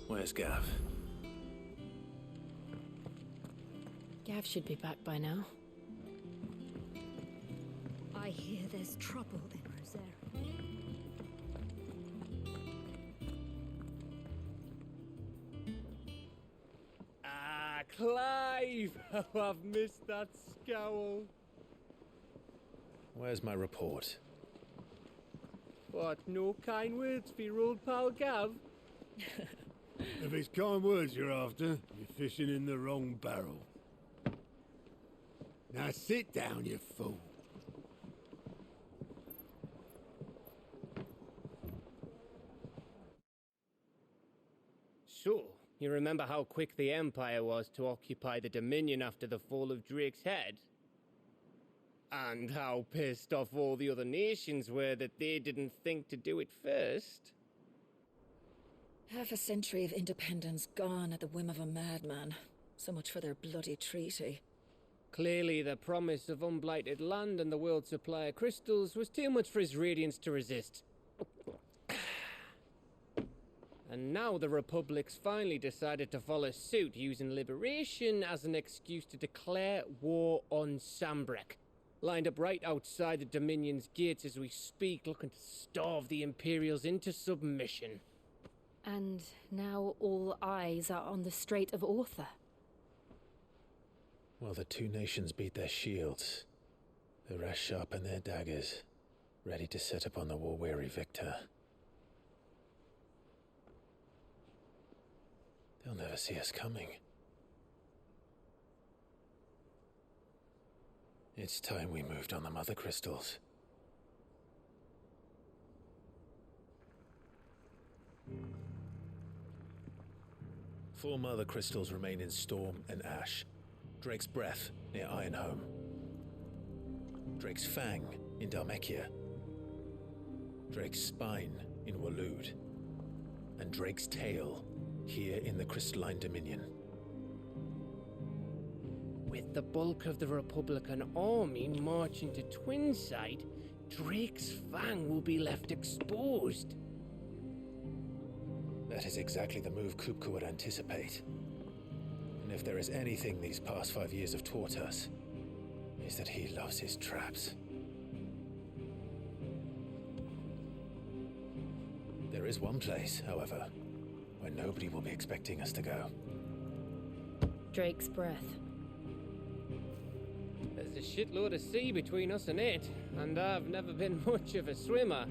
Where's Gav? Gav should be back by now. I hear there's trouble in Rosaria. Ah, Clive! Oh, I've missed that scowl. Where's my report? What, no kind words for your old pal Gav? If it's kind words you're after, you're fishing in the wrong barrel. Now sit down, you fool. So, you remember how quick the Empire was to occupy the Dominion after the fall of Drake's head? And how pissed off all the other nations were that they didn't think to do it first? Half a century of independence gone at the whim of a madman. So much for their bloody treaty. Clearly, the promise of unblighted land and the world's supply of crystals was too much for his radiance to resist. And now the Republic's finally decided to follow suit, using liberation as an excuse to declare war on Sambrek. Lined up right outside the Dominion's gates as we speak, looking to starve the Imperials into submission. And now all eyes are on the Strait of Author. While the two nations beat their shields, the rest sharpen their daggers, ready to set upon the war-weary victor. They'll never see us coming. It's time we moved on the Mother Crystals. Four Mother Crystals remain in Storm and Ash. Drake's Breath near Ironhome. Drake's Fang in Dhalmekia. Drake's Spine in Waloed. And Drake's Tail here in the Crystalline Dominion. With the bulk of the Republican army marching to Twinside, Drake's Fang will be left exposed. That is exactly the move Kupka would anticipate. And if there is anything these past 5 years have taught us, is that he loves his traps. There is one place, however, where nobody will be expecting us to go. Drake's Breath. There's a shitload of sea between us and it, and I've never been much of a swimmer.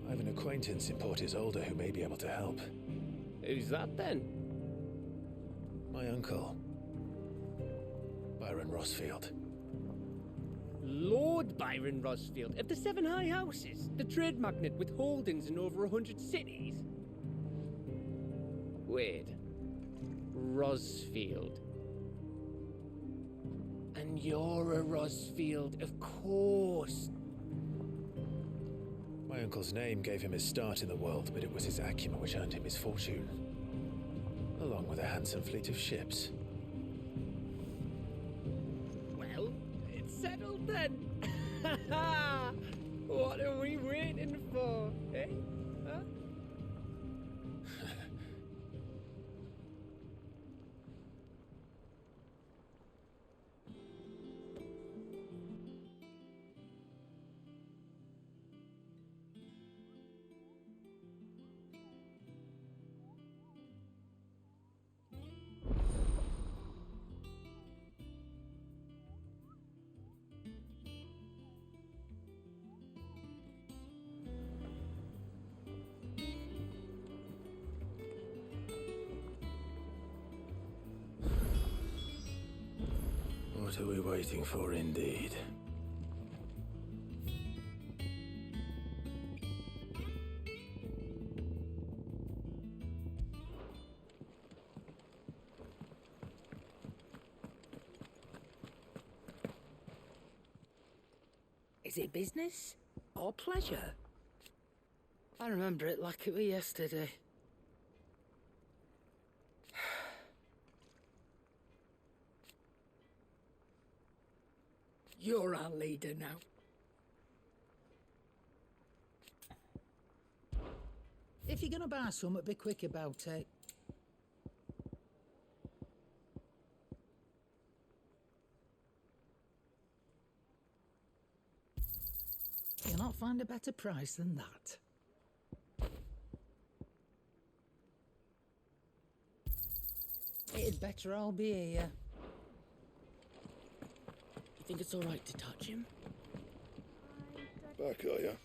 I have an acquaintance in Port Isolde who may be able to help. Who's that then? My uncle, Byron Rossfield. Lord Byron Rossfield of the Seven High Houses, the trade magnate with holdings in over 100 cities. Wait, Rossfield. And you're a Rossfield, of course. My uncle's name gave him his start in the world, but it was his acumen which earned him his fortune, along with a handsome fleet of ships. Well, it's settled then. What are we waiting for, eh? Huh? What are we waiting for, indeed? Is it business or pleasure? I remember it like it was yesterday. You're our leader now. If you're gonna buy something, be quick about it. can't find a better price than that. It'd better all be here. You think it's all right to touch him? Back, are you?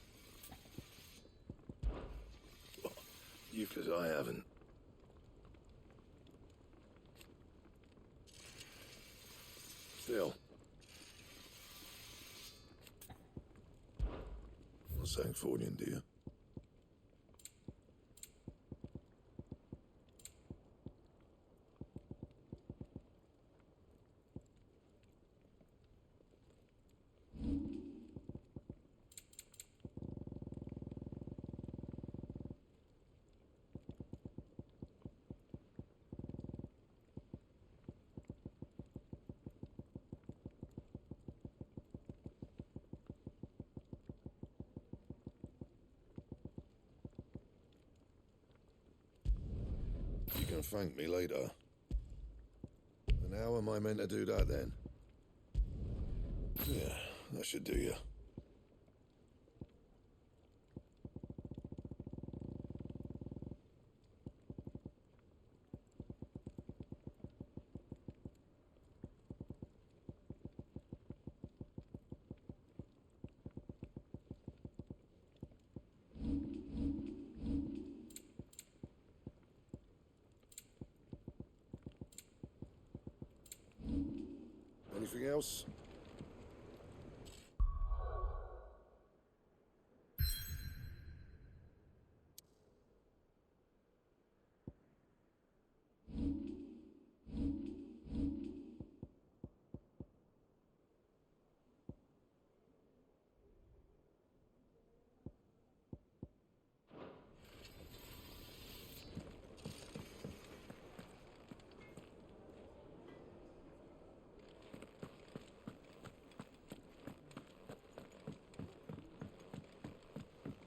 You, 'cause I haven't. Still. Not Sancfordian, do you? You can thank me later. And how am I meant to do that then? Yeah, that should do you. Anything else?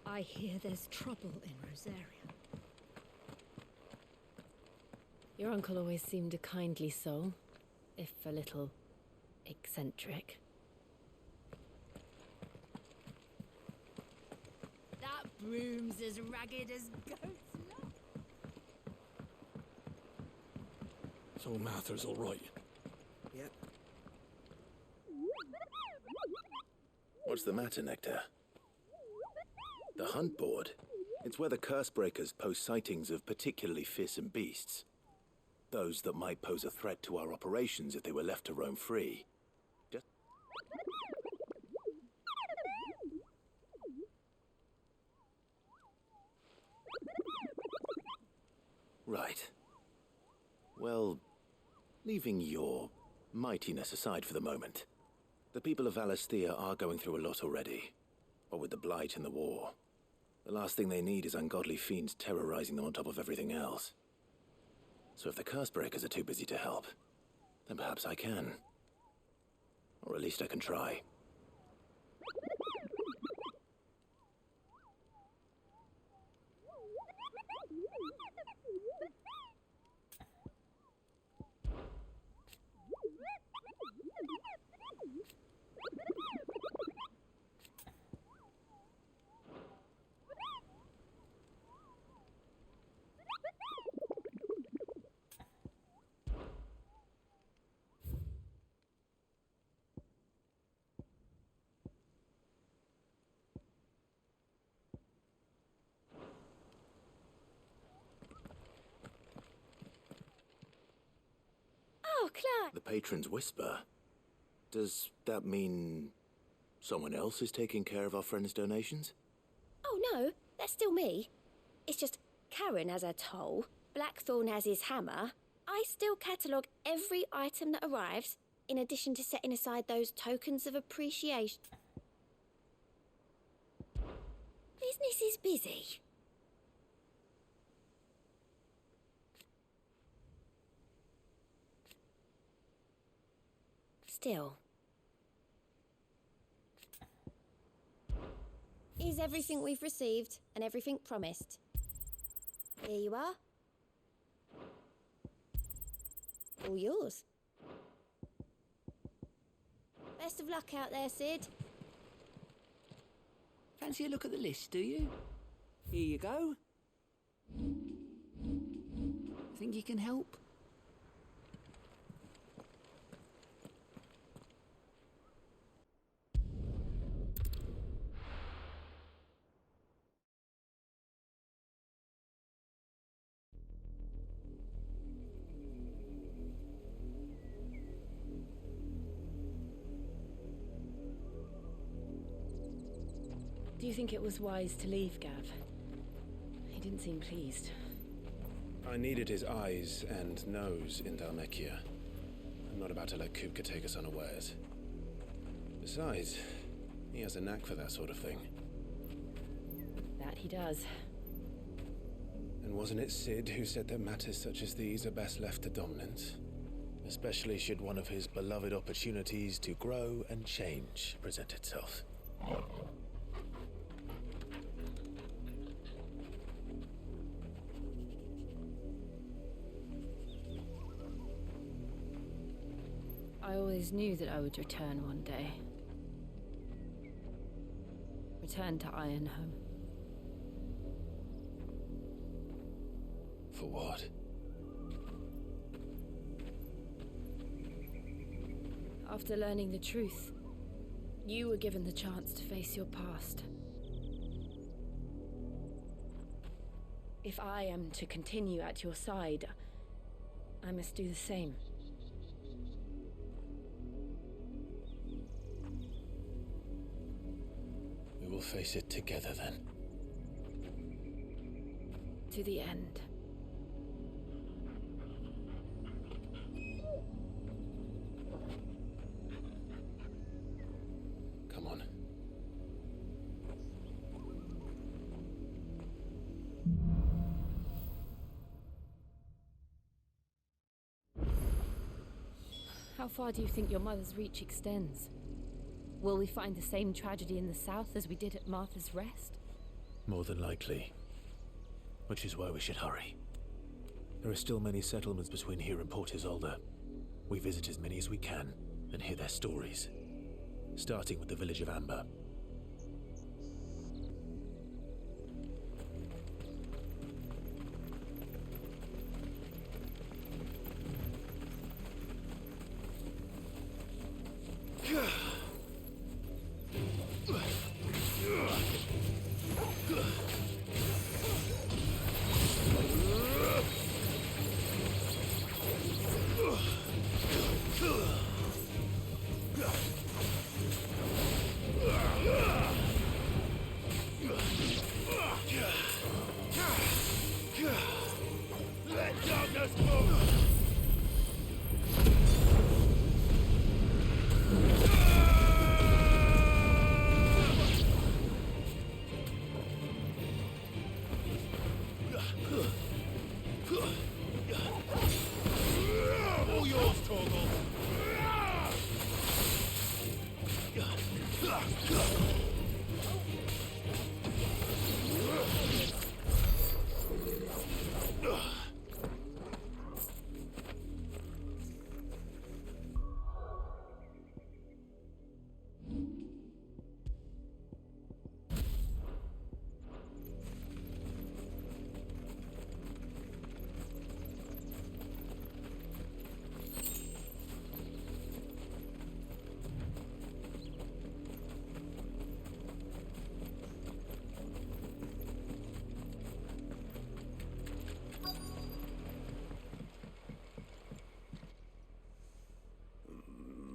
I hear there's trouble in Rosaria. Your uncle always seemed a kindly soul, if a little eccentric. That broom's as ragged as goat's luck. So Mather's all right. Yep. What's the matter, Nectar? The hunt board. It's where the curse breakers post sightings of particularly fearsome beasts. Those that might pose a threat to our operations if they were left to roam free. Right. Well, leaving your mightiness aside for the moment, the people of Alastia are going through a lot already. What with the blight and the war. The last thing they need is ungodly fiends terrorizing them on top of everything else. So if the curse breakers are too busy to help, then perhaps I can. Or at least I can try. Oh, Clark! The patrons whisper. Does that mean someone else is taking care of our friend's donations? Oh, no, that's still me. It's just Karen has her toll, Blackthorn has his hammer. I still catalogue every item that arrives, in addition to setting aside those tokens of appreciation. Business is busy. Still. Here's everything we've received and everything promised. Here you are. All yours. Best of luck out there, Sid. Fancy a look at the list, do you? Here you go. Think you can help? Do you think it was wise to leave, Gav? He didn't seem pleased. I needed his eyes and nose in Dhalmekia. I'm not about to let Kupka take us unawares. Besides, he has a knack for that sort of thing. That he does. And wasn't it Sid who said that matters such as these are best left to dominance? Especially should one of his beloved opportunities to grow and change present itself. I always knew that I would return one day. Return to Ironhome. For what? After learning the truth, you were given the chance to face your past. If I am to continue at your side, I must do the same. We will face it together then. To the end. Come on. How far do you think your mother's reach extends? Will we find the same tragedy in the south as we did at Martha's Rest? More than likely. Which is why we should hurry. There are still many settlements between here and Port Isolde. We visit as many as we can and hear their stories. Starting with the village of Amber.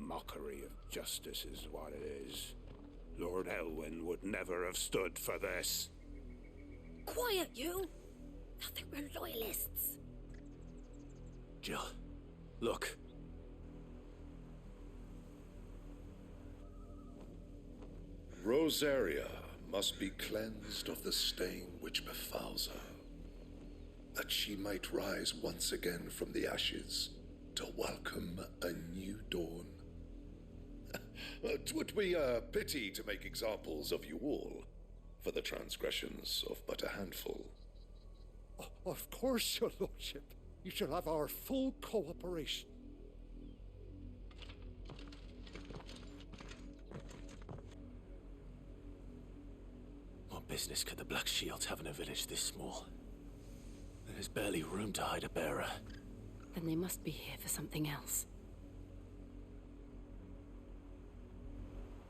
Mockery of justice is what it is. Lord Elwyn would never have stood for this. Quiet, you! Nothing we're loyalists. Jill, look. Rosaria must be cleansed of the stain which befouls her, that she might rise once again from the ashes to welcome a new dawn. 'Twould be a pity to make examples of you all, for the transgressions of but a handful. Of course, your lordship. You shall have our full cooperation. business could the Black Shields have in a village this small? There's barely room to hide a bearer. Then they must be here for something else.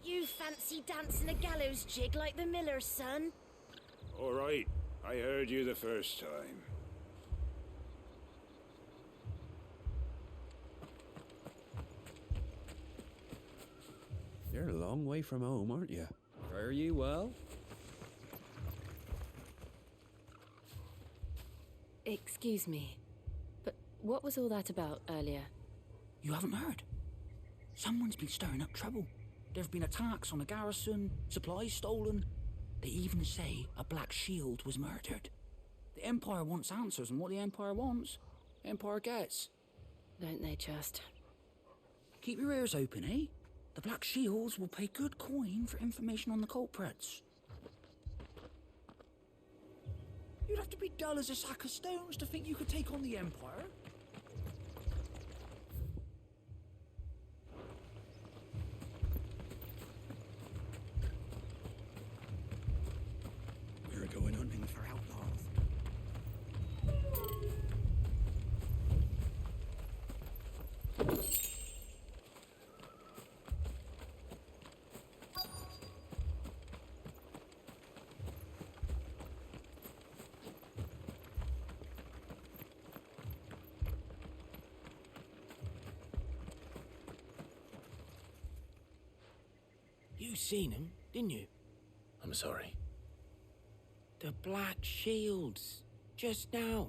You fancy dancing a gallows jig like the miller's son? All right, I heard you the first time. You're a long way from home, aren't you? Are you well? Excuse me, but what was all that about earlier? You haven't heard? Someone's been stirring up trouble. There've been attacks on the garrison, supplies stolen. They even say a Black Shield was murdered. The Empire wants answers, and what the Empire wants, the Empire gets. Don't they just? Keep your ears open, eh? The Black Shields will pay good coin for information on the culprits. You'd have to be dull as a sack of stones to think you could take on the Empire. We're going hunting for outlaws. You seen him, didn't you? I'm sorry. The Black Shields. Just now.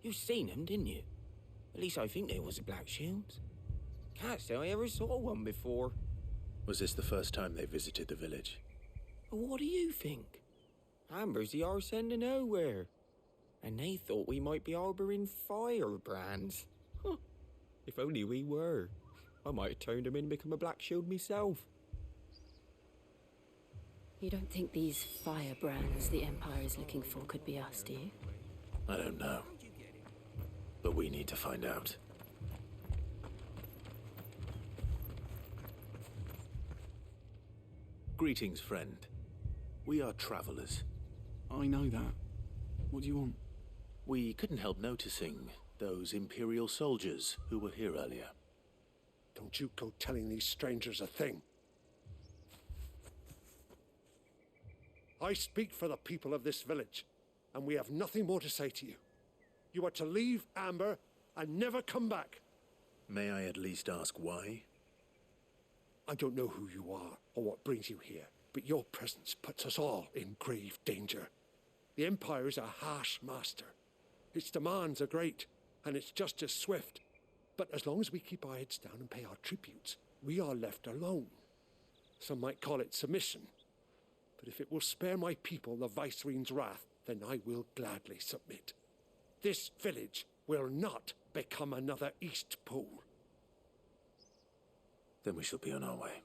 You seen them, didn't you? At least I think there was a Black Shields. Can't say I ever saw one before. Was this the first time they visited the village? But what do you think? Amber's the arse end of nowhere. And they thought we might be harbouring firebrands. Huh. If only we were. I might have turned them in and become a Black Shield myself. You don't think these firebrands the Empire is looking for could be us, do you? I don't know. But we need to find out. Greetings, friend. We are travelers. I know that. What do you want? We couldn't help noticing those Imperial soldiers who were here earlier. Don't you go telling these strangers a thing. I speak for the people of this village, and we have nothing more to say to you. You are to leave Amber and never come back. May I at least ask why? I don't know who you are or what brings you here, but your presence puts us all in grave danger. The Empire is a harsh master. Its demands are great, and its justice swift. But as long as we keep our heads down and pay our tributes, we are left alone. Some might call it submission. But if it will spare my people the Viceroy's wrath, then I will gladly submit. This village will not become another East Pole. Then we shall be on our way.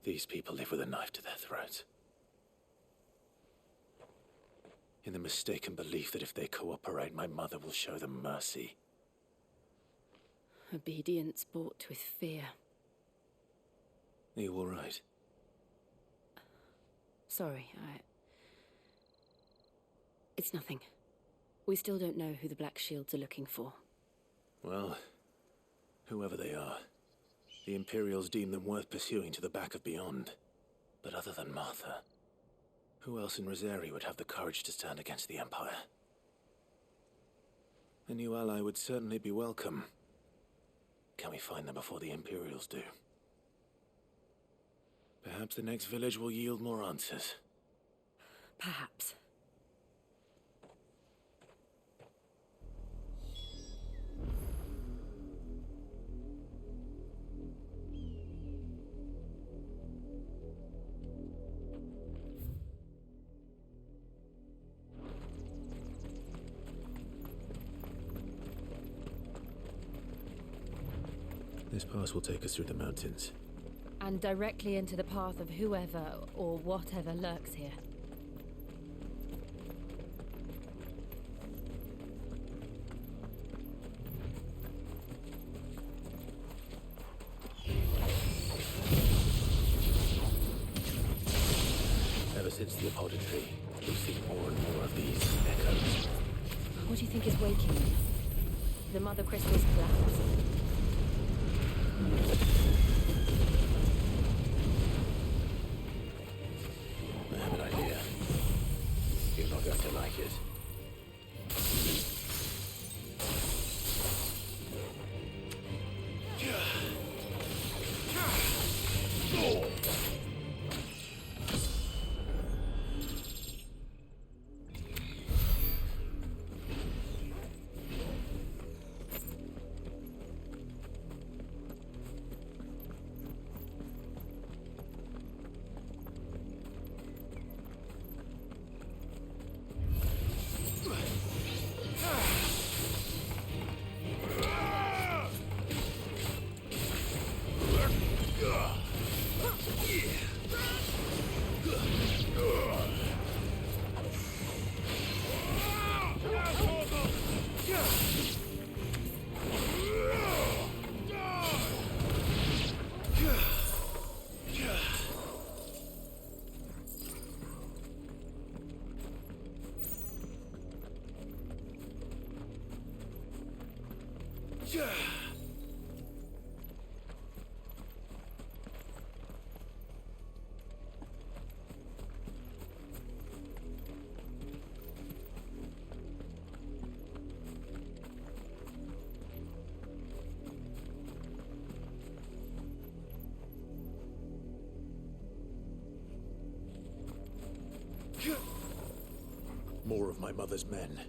These people live with a knife to their throats. In the mistaken belief that if they cooperate, my mother will show them mercy. Obedience bought with fear. Are you all right? Sorry, It's nothing. We still don't know who the Black Shields are looking for. Well, whoever they are, the Imperials deem them worth pursuing to the back of beyond. But other than Martha, who else in Rosari would have the courage to stand against the Empire? A new ally would certainly be welcome. Can we find them before the Imperials do? Perhaps the next village will yield more answers. Perhaps. This pass will take us through the mountains. And directly into the path of whoever or whatever lurks here. since the apothecary, we've seen more and more of these echoes. What do you think is waking them? The mother crystals collapse? I have an idea. You're not going to like it. More of my mother's men.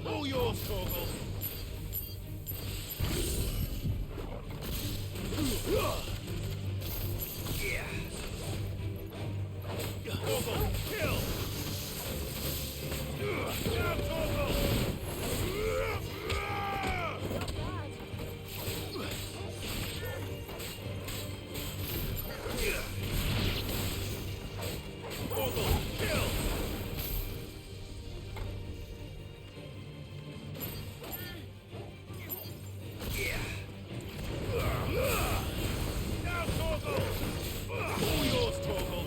All yours, Torgal. Torgal, kill! Now, Torgal! Torgal, kill! Now, Torgal! All yours, Torgal!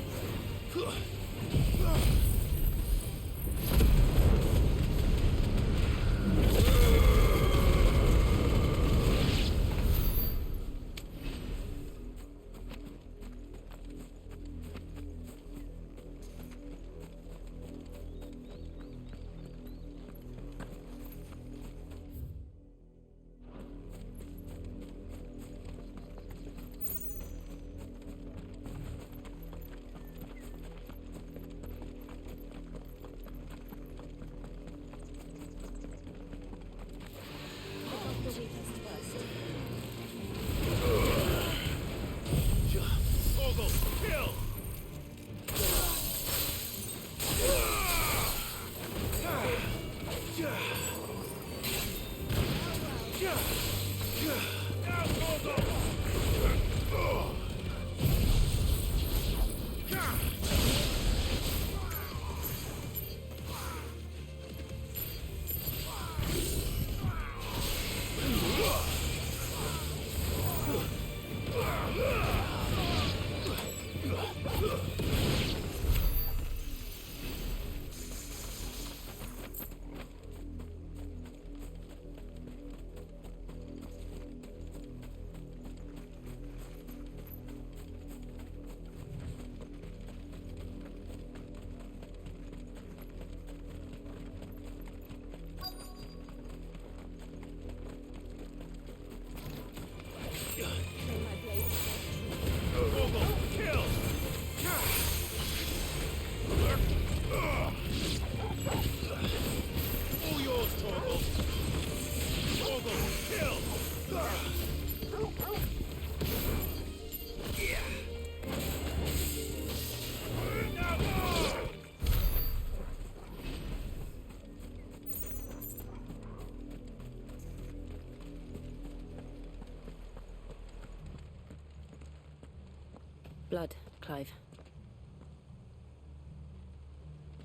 Blood, Clive.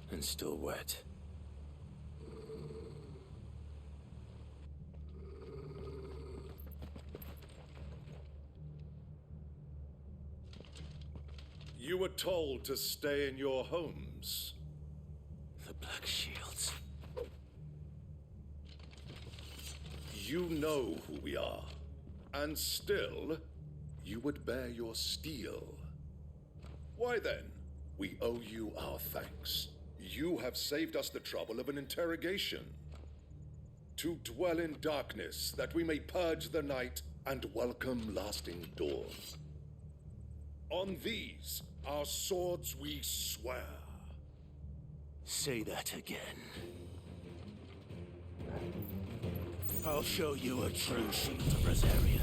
And still wet. You were told to stay in your homes. The Black Shields. You know who we are. And still, you would bear your steel. Why then, we owe you our thanks. You have saved us the trouble of an interrogation. To dwell in darkness, that we may purge the night and welcome lasting dawn. On these, our swords we swear. Say that again. I'll show you a true shield of Rosaria.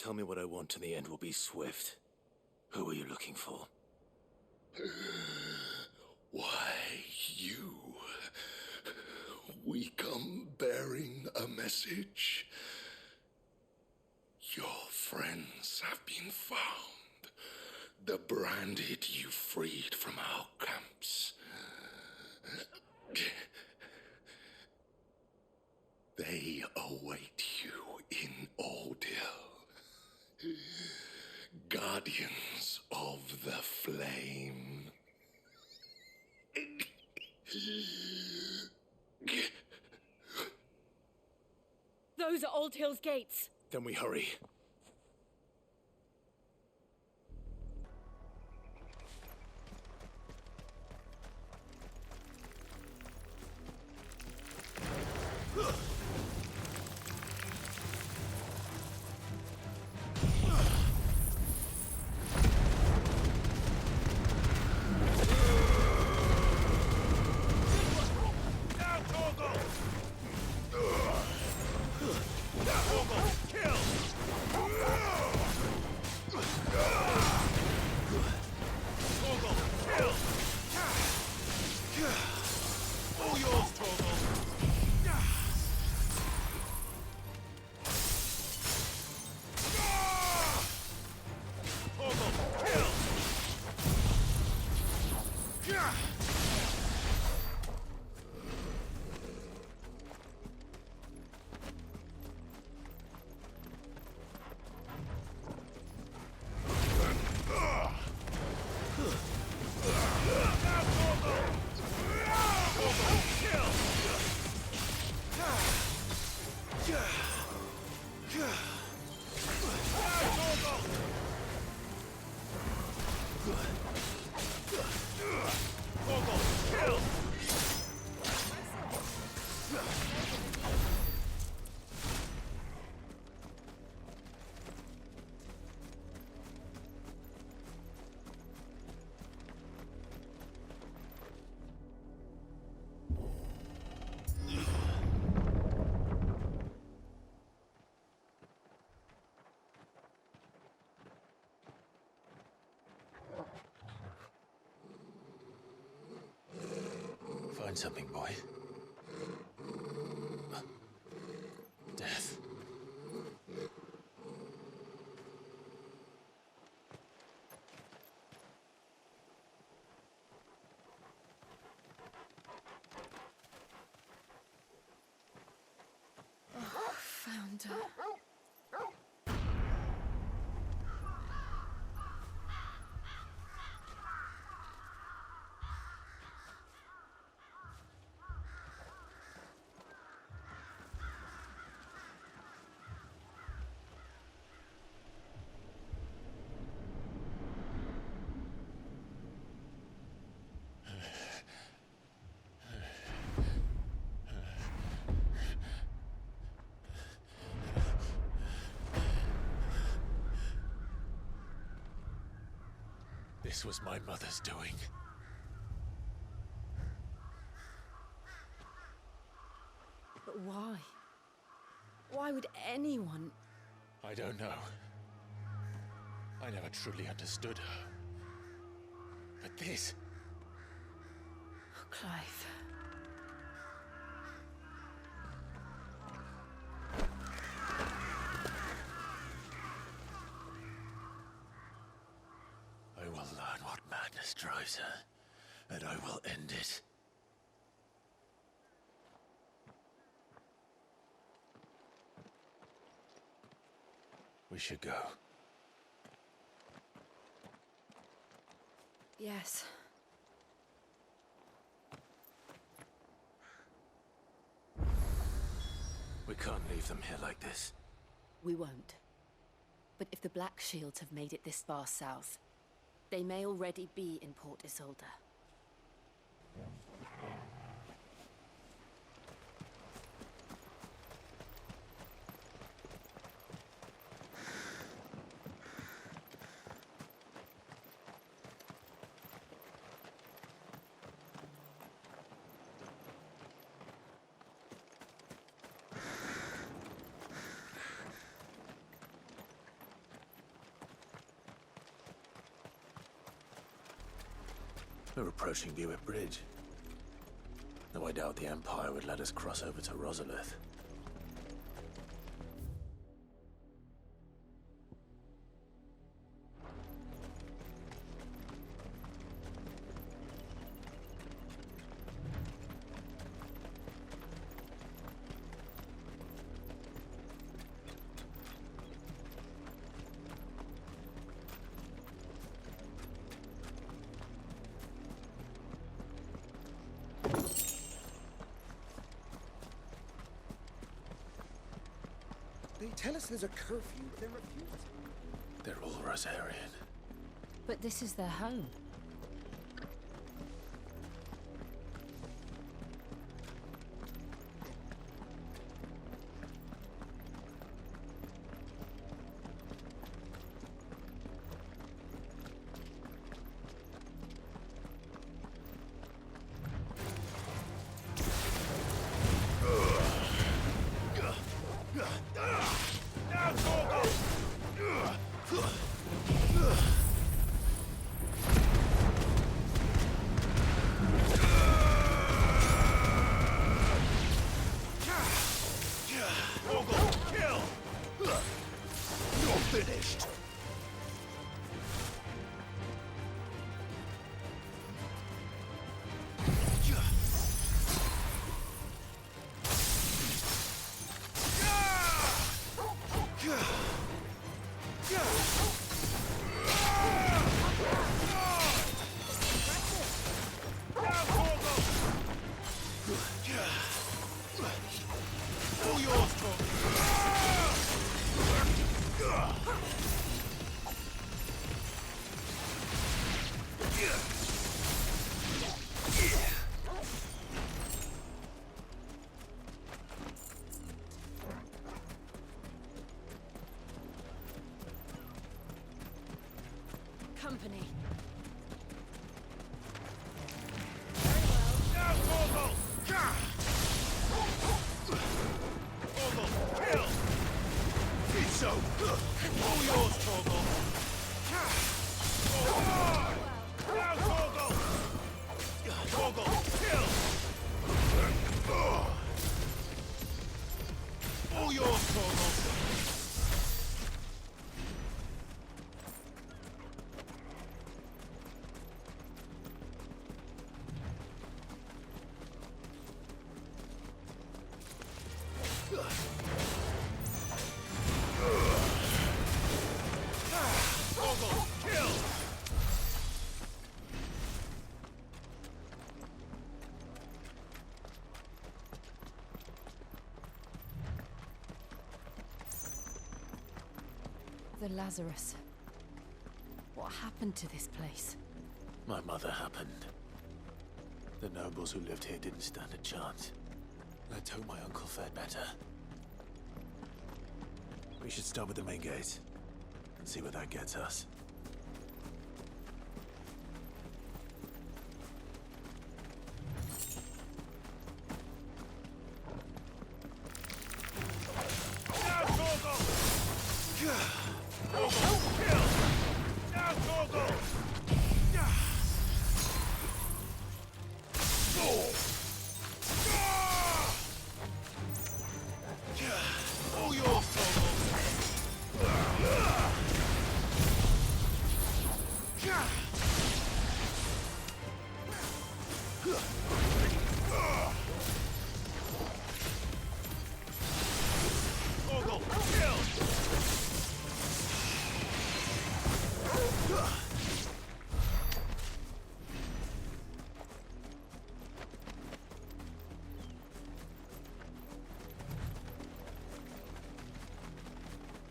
Tell me what I want and the end will be swift. Who are you looking for? Why, you. We come bearing a message. Your friends have been found. The branded you freed from our camps. Those are Old Hill's gates. Then we hurry. Find something, boy. Death. Oh, found her. This was my mother's doing. But why? Why would anyone? I don't know. I never truly understood her. But this... Oh, Clive. I will learn what madness drives her, and I will end it. We should go. Yes. We can't leave them here like this. We won't. But if the Black Shields have made it this far south, they may already be in Port Isolde. We're approaching Buick Bridge. Though I doubt the Empire would let us cross over to Rosalith. tell us there's a curfew, then refuse it. They're all Rosarian. But this is their home. Company. The Lazarus. What happened to this place? My mother happened. The nobles who lived here didn't stand a chance. Let's hope my uncle fared better. We should start with the main gate and see where that gets us.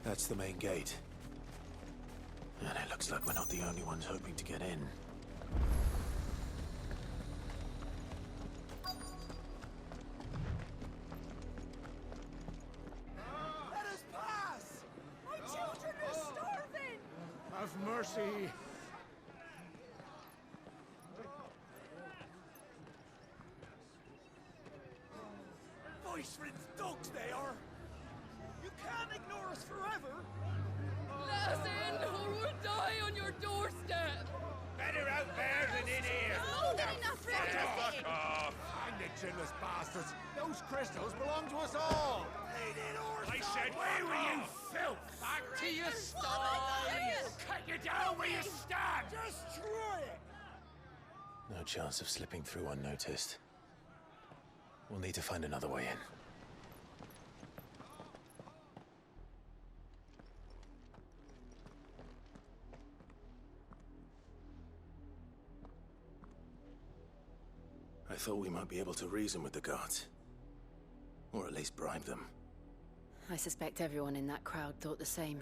That's the main gate. And it looks like we're not the only ones hoping to get in. Let us pass! My children are starving! Have mercy! Voice-ridden dogs they are! You can't ignore us forever! Let us in, or we'll die on your doorstep! Better out there than in here! More than enough room to Fuck sit. off! Hang the chinless bastards! Those crystals belong to us all! I said, where were you, filth? Back to your sties! Cut you down where you stand! Destroy it! No chance of slipping through unnoticed. We'll need to find another way in. I thought we might be able to reason with the guards. Or at least bribe them. I suspect everyone in that crowd thought the same.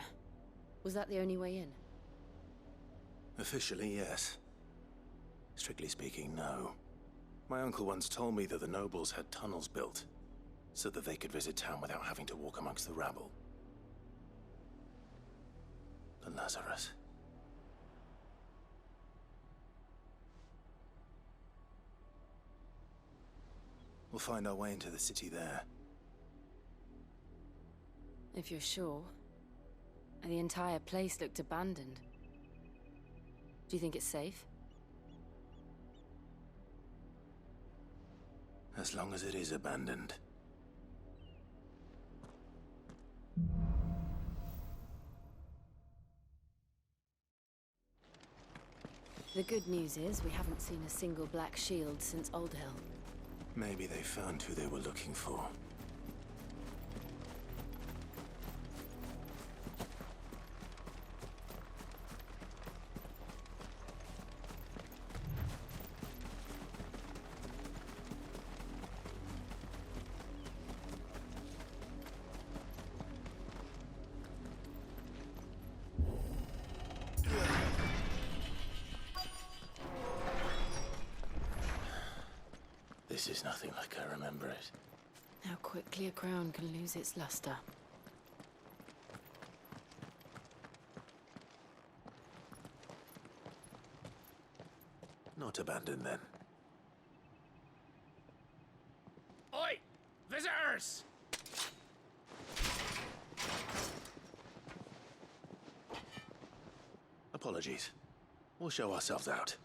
Was that the only way in? Officially, yes. Strictly speaking, no. My uncle once told me that the nobles had tunnels built, so that they could visit town without having to walk amongst the rabble. But Lazarus... We'll find our way into the city there. If you're sure. The entire place looked abandoned. Do you think it's safe? As long as it is abandoned. The good news is we haven't seen a single black shield since Old Hill. Maybe they found who they were looking for. This is nothing like I remember it. How quickly a crown can lose its luster. Not abandoned, then. Oi! Visitors! Apologies. We'll show ourselves out.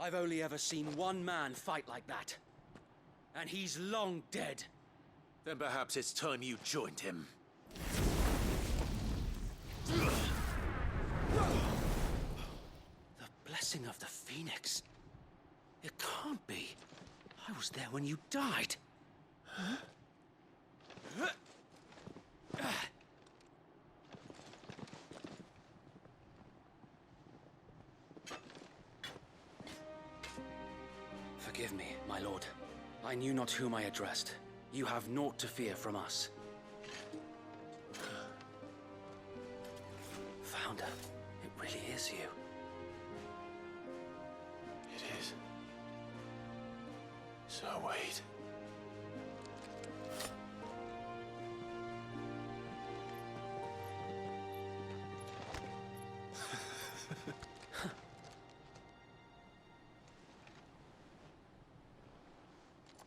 I've only ever seen one man fight like that. And he's long dead. Then perhaps it's time you joined him. The blessing of the Phoenix. It can't be. I was there when you died. Huh? Forgive me, my lord. I knew not whom I addressed. You have naught to fear from us. Founder, it really is you. It is. So wait.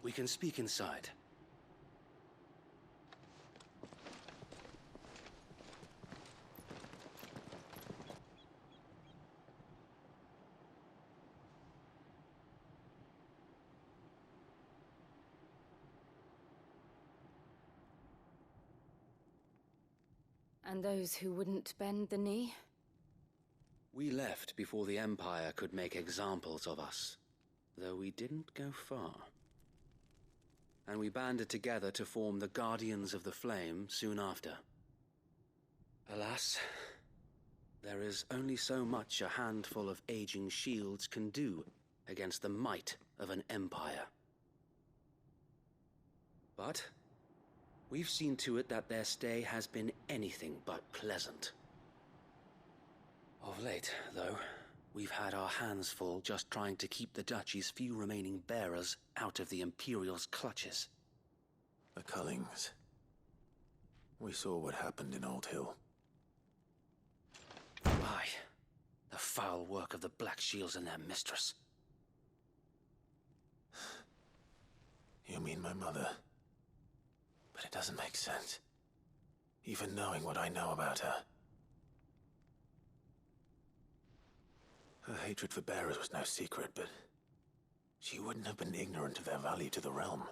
We can speak inside. And those who wouldn't bend the knee? We left before the Empire could make examples of us, though we didn't go far. And we banded together to form the Guardians of the Flame soon after. Alas, there is only so much a handful of aging shields can do against the might of an empire. But we've seen to it that their stay has been anything but pleasant. Of late, though, we've had our hands full just trying to keep the Duchy's few remaining bearers out of the Imperial's clutches. The Cullings. We saw what happened in Old Hill. Aye, the foul work of the Black Shields and their mistress. You mean my mother? But it doesn't make sense. Even knowing what I know about her. Her hatred for bearers was no secret, but she wouldn't have been ignorant of their value to the realm.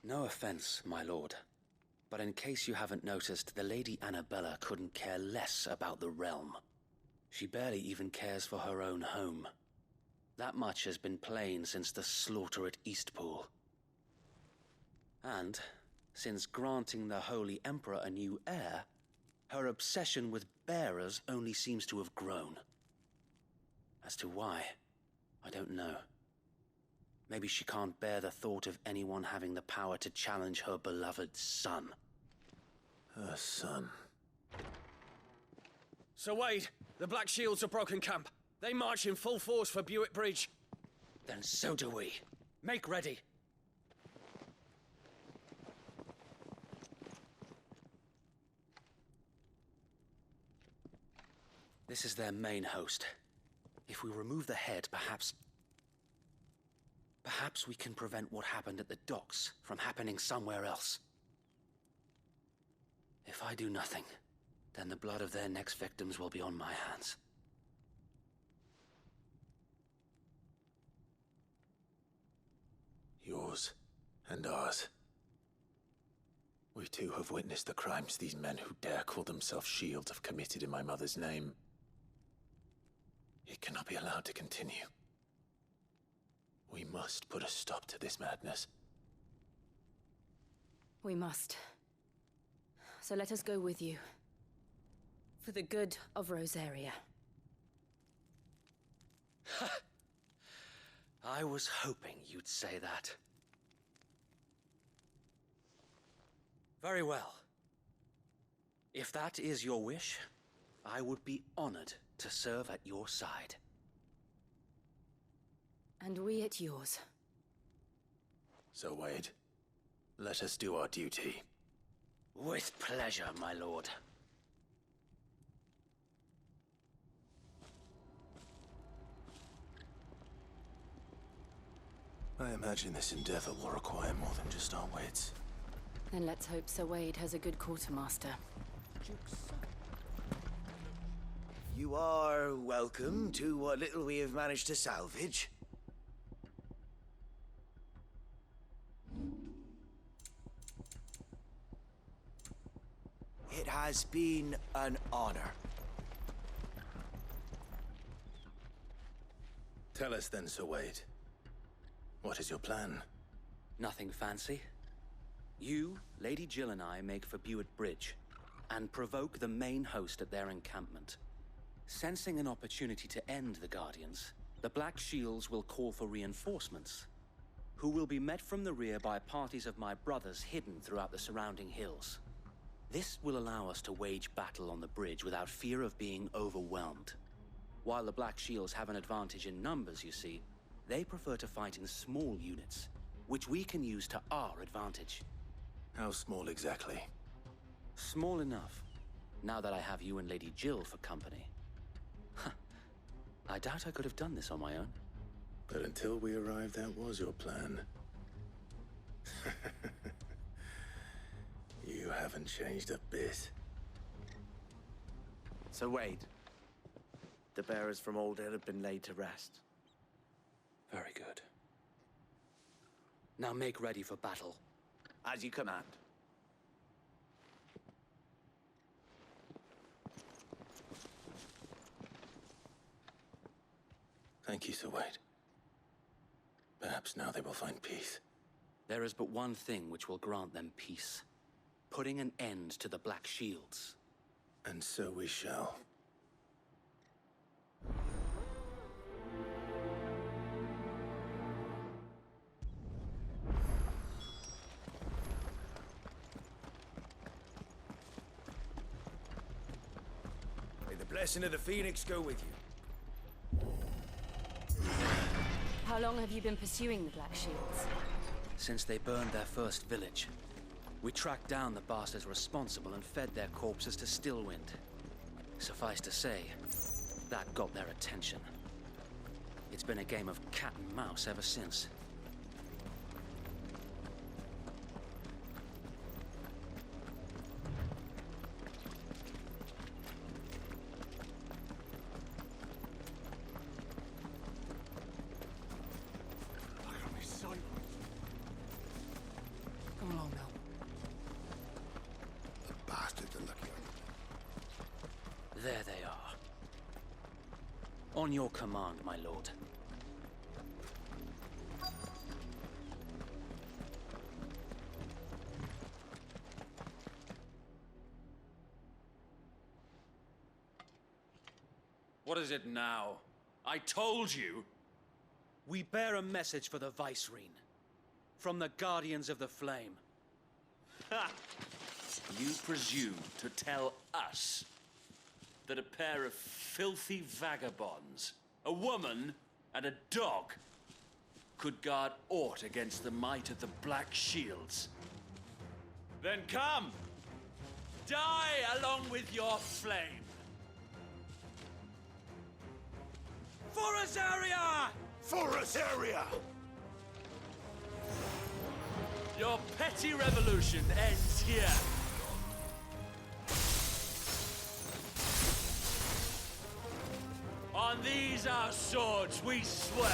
No offense, my lord, but in case you haven't noticed, the Lady Annabella couldn't care less about the realm. She barely even cares for her own home. That much has been plain since the slaughter at Eastpool. And, since granting the Holy Emperor a new heir, her obsession with bearers only seems to have grown. As to why, I don't know. Maybe she can't bear the thought of anyone having the power to challenge her beloved son. Her son? Sir Wade, the Black Shields have broken camp. They march in full force for Buick Bridge. Then so do we. Make ready. This is their main host. If we remove the head, perhaps we can prevent what happened at the docks from happening somewhere else. If I do nothing, then the blood of their next victims will be on my hands. Yours and ours. We too have witnessed the crimes these men who dare call themselves shields have committed in my mother's name. It cannot be allowed to continue. We must put a stop to this madness. We must. So let us go with you. For the good of Rosaria. I was hoping you'd say that. Very well. If that is your wish, I would be honored to serve at your side. And we at yours. So, Wade, let us do our duty. With pleasure, my lord. I imagine this endeavor will require more than just our wits. Then let's hope Sir Wade has a good quartermaster. You are welcome to what little we have managed to salvage. It has been an honor. Tell us then, Sir Wade. What is your plan? Nothing fancy. You, Lady Jill and I make for Buick Bridge, and provoke the main host at their encampment. Sensing an opportunity to end the Guardians, the Black Shields will call for reinforcements, who will be met from the rear by parties of my brothers hidden throughout the surrounding hills. This will allow us to wage battle on the bridge without fear of being overwhelmed. While the Black Shields have an advantage in numbers, you see, they prefer to fight in small units, which we can use to our advantage. How small exactly? Small enough, now that I have you and Lady Jill for company. I doubt I could have done this on my own. But until we arrived, that was your plan. You haven't changed a bit. So Wade, the bearers from Old Hill have been laid to rest. Very good. Now make ready for battle. As you command. Thank you, Sir Wade. Perhaps now they will find peace. There is but one thing which will grant them peace. Putting an end to the Black Shields. And so we shall. blessing of the Phoenix go with you. How long have you been pursuing the Black Shields? Since they burned their first village, we tracked down the bastards responsible and fed their corpses to Stillwind. Suffice to say, that got their attention. It's been a game of cat and mouse ever since. Come along now. The bastards are lucky. There they are. On your command, my lord. What is it now? I told you! We bear a message for the Vicereine. From the Guardians of the Flame. Ha! You presume to tell us that a pair of filthy vagabonds, a woman and a dog, could guard aught against the might of the Black Shields? Then come! Die along with your flame! For Azaria! For Azaria! Your petty revolution ends here. On these our swords we swear.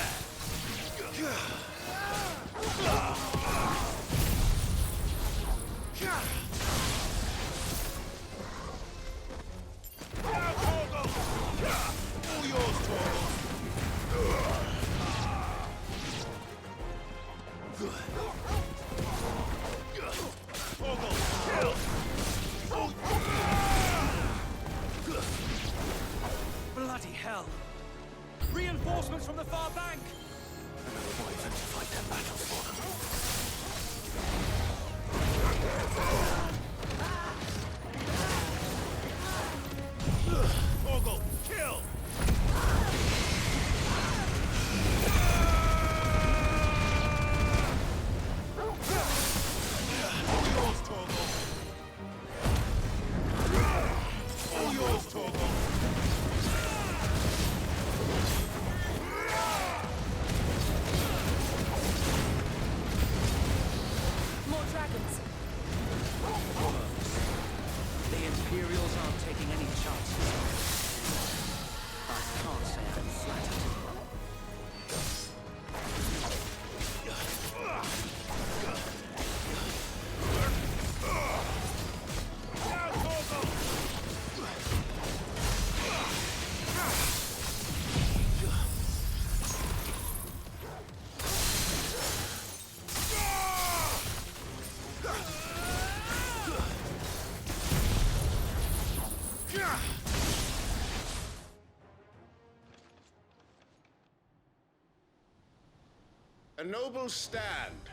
All yours, Torno. Bloody hell! Reinforcements from the far bank! Another poison to fight their battles for them. Ogle, kill! All yours, Torgo. All yours, Torgo. More dragons. The Imperials aren't taking any chances. I can't say I'm flattered. A noble stand,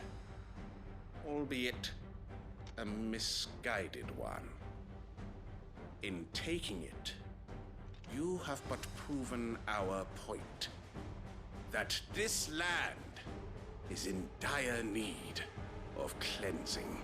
albeit a misguided one. In taking it, you have but proven our point, that this land is in dire need of cleansing.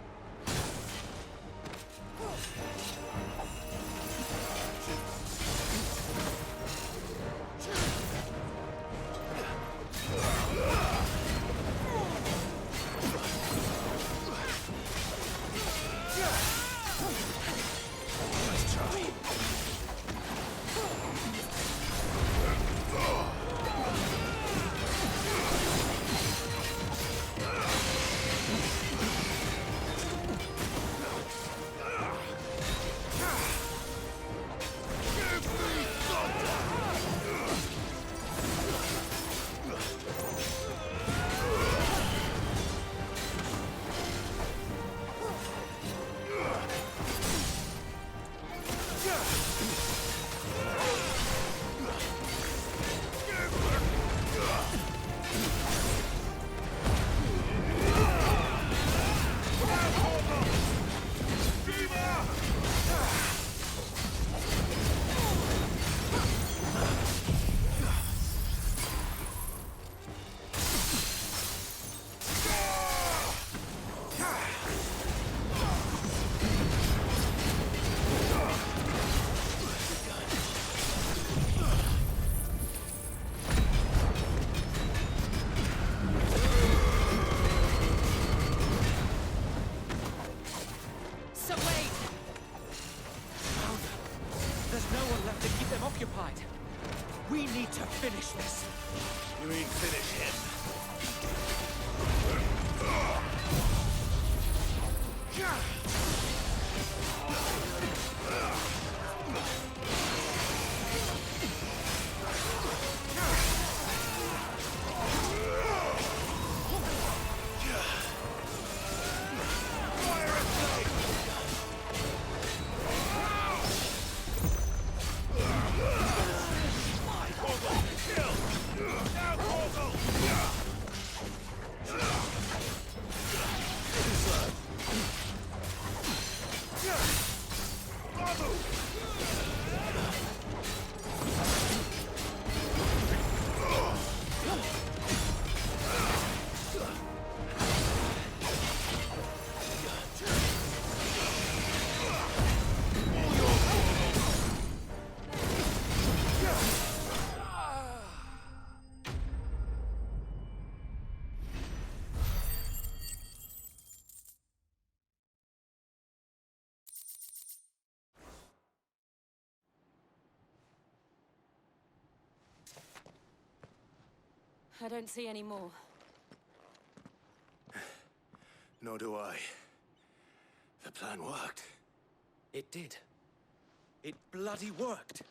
Finish this. You mean finish him? I don't see any more. Nor do I. The plan worked. It did. It bloody worked.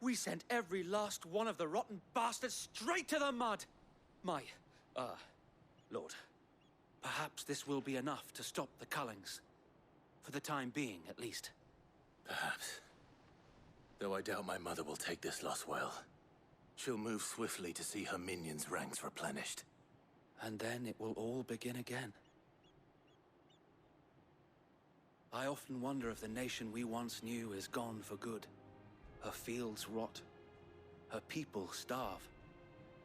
We sent every last one of the rotten bastards straight to the mud! My, Lord, perhaps this will be enough to stop the Cullings. For the time being, at least. Perhaps. Though I doubt my mother will take this loss well. She'll move swiftly to see her minions' ranks replenished. And then it will all begin again. I often wonder if the nation we once knew is gone for good. Her fields rot. Her people starve.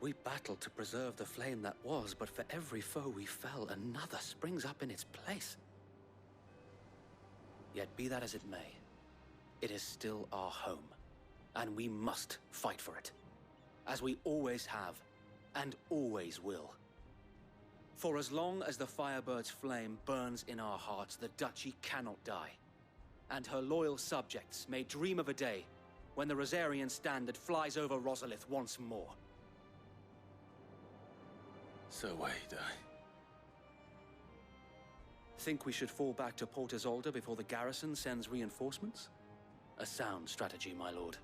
We battled to preserve the flame that was, but for every foe we fell, another springs up in its place. Yet be that as it may, it is still our home, and we must fight for it. As we always have, and always will. For as long as the Firebird's flame burns in our hearts, the Duchy cannot die. And her loyal subjects may dream of a day when the Rosarian standard flies over Rosalith once more. So wait, Think we should fall back to Port Isolde before the garrison sends reinforcements? A sound strategy, my lord.